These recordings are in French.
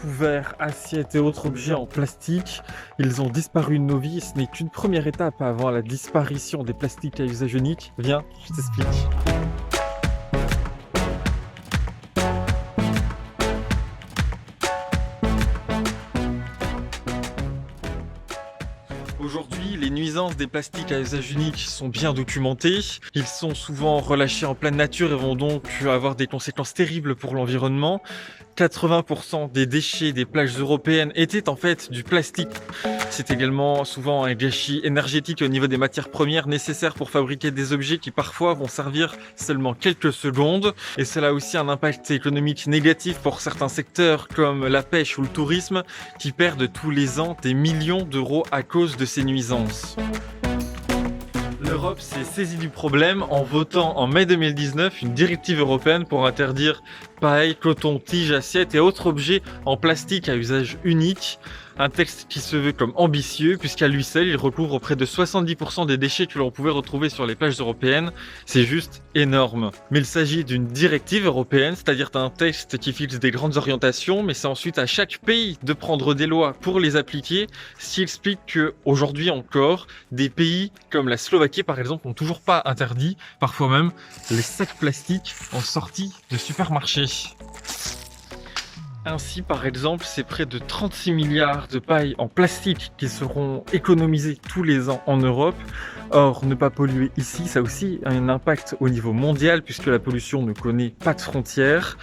couverts, assiettes et autres objets en plastique. Ils ont disparu de nos vies et ce n'est qu'une première étape avant la disparition des plastiques à usage unique. Viens, je t'explique. Aujourd'hui, les nuisances des plastiques à usage unique sont bien documentées. Ils sont souvent relâchés en pleine nature et vont donc avoir des conséquences terribles pour l'environnement. 80% des déchets des plages européennes étaient en fait du plastique. C'est également souvent un gâchis énergétique au niveau des matières premières nécessaires pour fabriquer des objets qui parfois vont servir seulement quelques secondes. Et cela a aussi un impact économique négatif pour certains secteurs comme la pêche ou le tourisme qui perdent tous les ans des millions d'euros à cause de ces nuisances. L'Europe s'est saisie du problème en votant en mai 2019 une directive européenne pour interdire paille, coton, tiges, assiettes et autres objets en plastique à usage unique. Un texte qui se veut comme ambitieux puisqu'à lui seul il recouvre près de 70% des déchets que l'on pouvait retrouver sur les plages européennes. C'est juste énorme. Mais il s'agit d'une directive européenne, c'est-à-dire d'un texte qui fixe des grandes orientations, mais c'est ensuite à chaque pays de prendre des lois pour les appliquer, ce qui explique qu'aujourd'hui encore, des pays comme la Slovaquie par exemple n'ont toujours pas interdit, parfois même, les sacs plastiques en sortie de supermarchés. Ainsi, par exemple, c'est près de 36 milliards de pailles en plastique qui seront économisées tous les ans en Europe. Or, ne pas polluer ici, ça a aussi un impact au niveau mondial puisque la pollution ne connaît pas de frontières.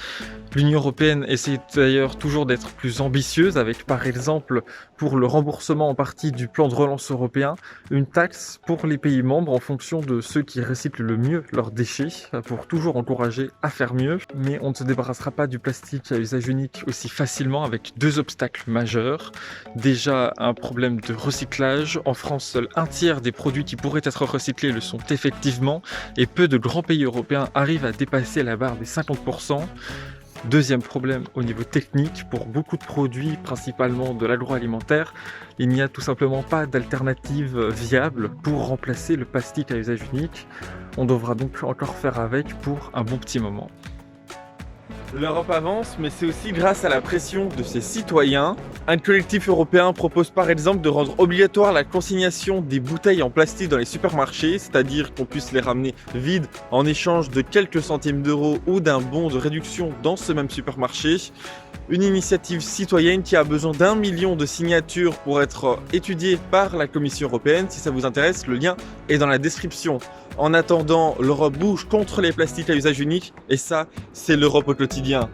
L'Union européenne essaie d'ailleurs toujours d'être plus ambitieuse avec, par exemple, pour le remboursement en partie du plan de relance européen, une taxe pour les pays membres en fonction de ceux qui recyclent le mieux leurs déchets, pour toujours encourager à faire mieux. Mais on ne se débarrassera pas du plastique à usage unique aussi facilement avec deux obstacles majeurs. Déjà, un problème de recyclage. En France, seul un tiers des produits qui pourraient être recyclés le sont effectivement, et peu de grands pays européens arrivent à dépasser la barre des 50%. Deuxième problème au niveau technique, pour beaucoup de produits, principalement de l'agroalimentaire, il n'y a tout simplement pas d'alternative viable pour remplacer le plastique à usage unique. On devra donc encore faire avec pour un bon petit moment. L'Europe avance, mais c'est aussi grâce à la pression de ses citoyens. Un collectif européen propose par exemple de rendre obligatoire la consignation des bouteilles en plastique dans les supermarchés, c'est-à-dire qu'on puisse les ramener vides en échange de quelques centimes d'euros ou d'un bon de réduction dans ce même supermarché. Une initiative citoyenne qui a besoin d'1 million de signatures pour être étudiée par la Commission européenne. Si ça vous intéresse, le lien est dans la description. En attendant, l'Europe bouge contre les plastiques à usage unique et ça, c'est l'Europe au quotidien.